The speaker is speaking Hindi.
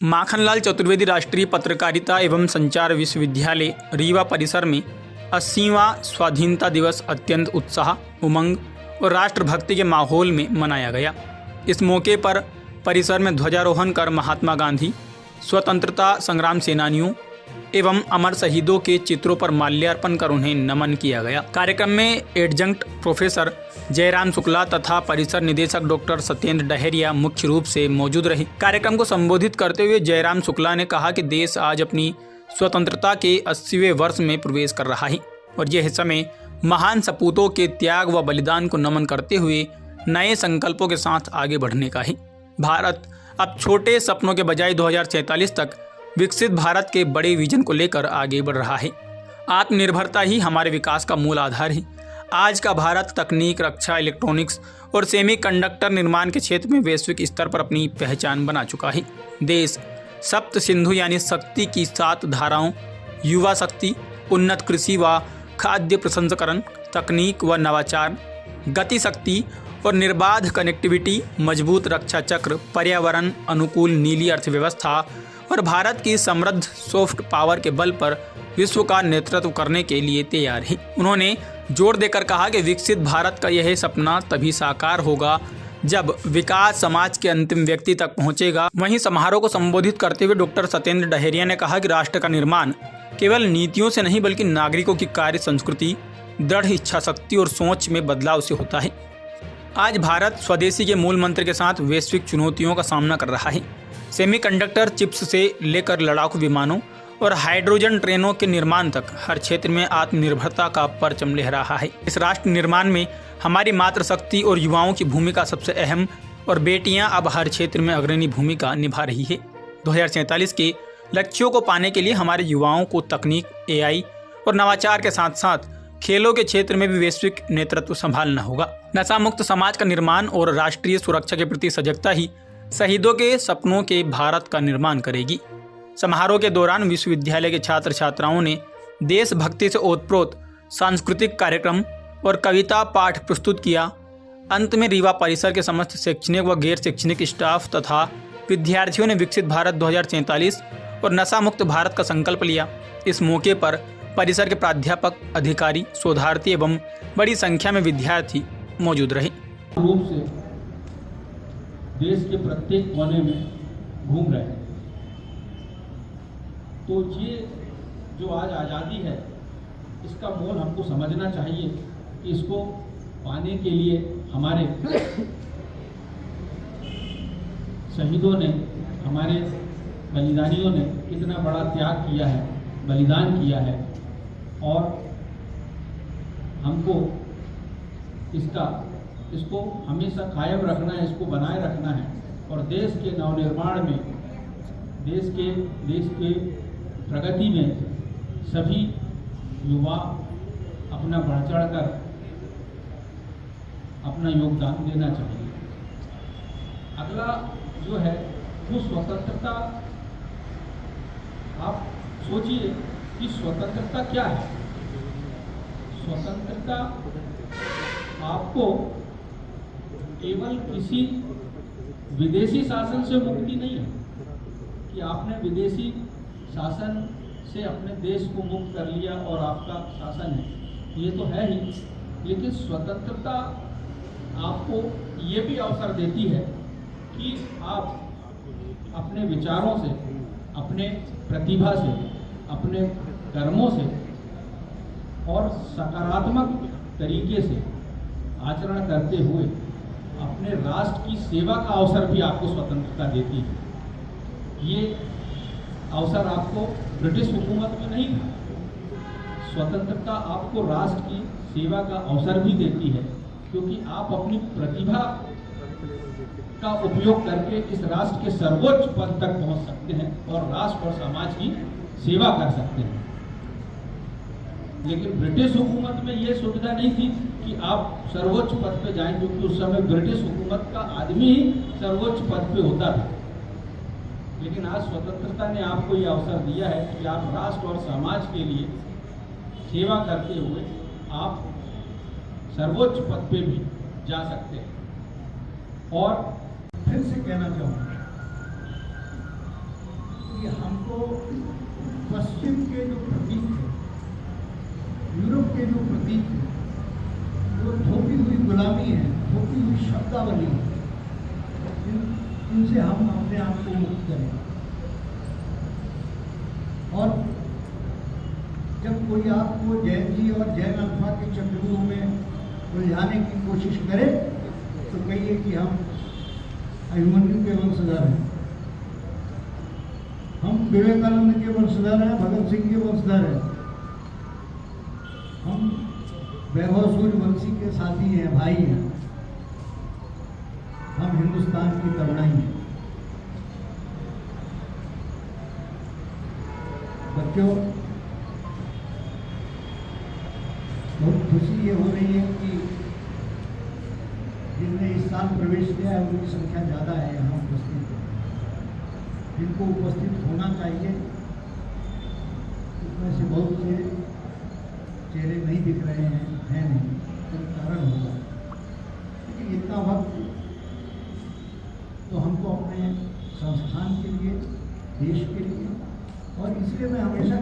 माखनलाल चतुर्वेदी राष्ट्रीय पत्रकारिता एवं संचार विश्वविद्यालय रीवा परिसर में 80वां स्वाधीनता दिवस अत्यंत उत्साह, उमंग और राष्ट्रभक्ति के माहौल में मनाया गया। इस मौके पर परिसर में ध्वजारोहण कर महात्मा गांधी, स्वतंत्रता संग्राम सेनानियों एवं अमर शहीदों के चित्रों पर माल्यार्पण कर उन्हें नमन किया गया। कार्यक्रम में एडजंक्ट प्रोफेसर जयराम शुक्ला तथा परिसर निदेशक डॉक्टर सत्येंद्र डहरिया मुख्य रूप से मौजूद रहे। कार्यक्रम को संबोधित करते हुए जयराम शुक्ला ने कहा कि देश आज अपनी स्वतंत्रता के 80वें वर्ष में प्रवेश कर रहा है और यह समय महान सपूतों के त्याग व बलिदान को नमन करते हुए नए संकल्पों के साथ आगे बढ़ने का है। भारत अब छोटे सपनों के बजाय 2047 तक विकसित भारत के बड़े विजन को लेकर आगे बढ़ रहा है। आत्मनिर्भरता ही हमारे विकास का मूल आधार है। आज का भारत तकनीक, रक्षा, इलेक्ट्रॉनिक्स और सेमीकंडक्टर निर्माण के क्षेत्र में वैश्विक स्तर पर अपनी पहचान बना चुका है। देश सप्त सिंधु यानी शक्ति की 7 धाराओं, युवा शक्ति, उन्नत कृषि व खाद्य प्रसंस्करण, तकनीक व नवाचार, गति शक्ति और निर्बाध कनेक्टिविटी, मजबूत रक्षा चक्र, पर्यावरण अनुकूल नीली अर्थव्यवस्था और भारत की समृद्ध सॉफ्ट पावर के बल पर विश्व का नेतृत्व करने के लिए तैयार है। उन्होंने जोर देकर कहा कि विकसित भारत का यह सपना तभी साकार होगा जब विकास समाज के अंतिम व्यक्ति तक पहुंचेगा। वहीं समारोह को संबोधित करते हुए डॉक्टर सत्येंद्र डहरिया ने कहा कि राष्ट्र का निर्माण केवल नीतियों से नहीं बल्कि नागरिकों की कार्य संस्कृति, दृढ़ इच्छा शक्ति और सोच में बदलाव से होता है। आज भारत स्वदेशी के मूल मंत्र के साथ वैश्विक चुनौतियों का सामना कर रहा है। सेमीकंडक्टर चिप्स से लेकर लड़ाकू विमानों और हाइड्रोजन ट्रेनों के निर्माण तक हर क्षेत्र में आत्मनिर्भरता का परचम लहरा रहा है। इस राष्ट्र निर्माण में हमारी मातृशक्ति और युवाओं की भूमिका सबसे अहम और बेटियां अब हर क्षेत्र में अग्रणी भूमिका निभा रही है। 2047 के लक्ष्यों को पाने के लिए हमारे युवाओं को तकनीक, AI और नवाचार के साथ साथ खेलों के क्षेत्र में भी वैश्विक नेतृत्व संभालना होगा। नशा मुक्त समाज का निर्माण और राष्ट्रीय सुरक्षा के प्रति सजगता ही शहीदों के सपनों के भारत का निर्माण करेगी। समारोह के दौरान विश्वविद्यालय के छात्र छात्राओं ने देशभक्ति से ओतप्रोत सांस्कृतिक कार्यक्रम और कविता पाठ प्रस्तुत किया। अंत में रीवा परिसर के समस्त शैक्षणिक व गैर शैक्षणिक स्टाफ तथा विद्यार्थियों ने विकसित भारत 2047 और नशा मुक्त भारत का संकल्प लिया। इस मौके पर परिसर के प्राध्यापक, अधिकारी, शोधार्थी एवं बड़ी संख्या में विद्यार्थी मौजूद रहे। रूप से देश के प्रत्येक कोने में घूम रहे हैं। तो ये जो आज आज़ादी है, इसका मोल हमको समझना चाहिए कि इसको पाने के लिए हमारे शहीदों ने, हमारे बलिदानियों ने कितना बड़ा त्याग किया है, बलिदान किया है और हमको इसको हमेशा कायम रखना है, इसको बनाए रखना है और देश के नवनिर्माण में, देश के प्रगति में सभी युवा अपना बढ़ चढ़ कर अपना योगदान देना चाहिए। अगला जो है वो स्वतंत्रता। आप सोचिए कि स्वतंत्रता क्या है। स्वतंत्रता आपको केवल किसी विदेशी शासन से मुक्ति नहीं है कि आपने विदेशी शासन से अपने देश को मुक्त कर लिया और आपका शासन है, ये तो है ही, लेकिन स्वतंत्रता आपको ये भी अवसर देती है कि आप अपने विचारों से, अपने प्रतिभा से, अपने कर्मों से और सकारात्मक तरीके से आचरण करते हुए अपने राष्ट्र की सेवा का अवसर भी आपको स्वतंत्रता देती है। ये अवसर आपको ब्रिटिश हुकूमत में नहीं था। स्वतंत्रता आपको राष्ट्र की सेवा का अवसर भी देती है क्योंकि आप अपनी प्रतिभा का उपयोग करके इस राष्ट्र के सर्वोच्च पद तक पहुंच सकते हैं और राष्ट्र और समाज की सेवा कर सकते हैं। लेकिन ब्रिटिश हुकूमत में ये सुविधा नहीं थी कि आप सर्वोच्च पद पे जाएं, क्योंकि उस समय ब्रिटिश हुकूमत का आदमी ही सर्वोच्च पद पे होता था। लेकिन आज स्वतंत्रता ने आपको ये अवसर दिया है कि आप राष्ट्र और समाज के लिए सेवा करते हुए आप सर्वोच्च पद पे भी जा सकते हैं। और फिर से कहना चाहूँगा कि हमको पश्चिम के जो प्रतीक है, यूरोप के जो प्रतीक है, जो थोपी हुई गुलामी है, थोपी हुई शब्दावली है, इनसे हम अपने आप को मुक्त करें। और जब कोई आपको जैन जी और जैन अल्फा के चक्रव्यूह में उलझाने की कोशिश करे तो कहिए कि हम अभिमन्यु के वंशधर हैं, हम विवेकानंद के वंशधर हैं, भगत सिंह के वंशधर हैं, हम वैभव सूर्यवंशी के साथी हैं, भाई हैं, हम हिंदुस्तान की तरुणाई हैं। बच्चों, बहुत खुशी ये हो रही है कि जिनने इस साल प्रवेश किया है उनकी संख्या ज़्यादा है यहाँ उपस्थित है। जिनको उपस्थित होना चाहिए उसमें से बहुत से चेहरे नहीं दिख रहे हैं नहीं, तो कारण होगा। लेकिन इतना वक्त तो हमको अपने संस्थान के लिए, देश के लिए, और इसलिए मैं हमेशा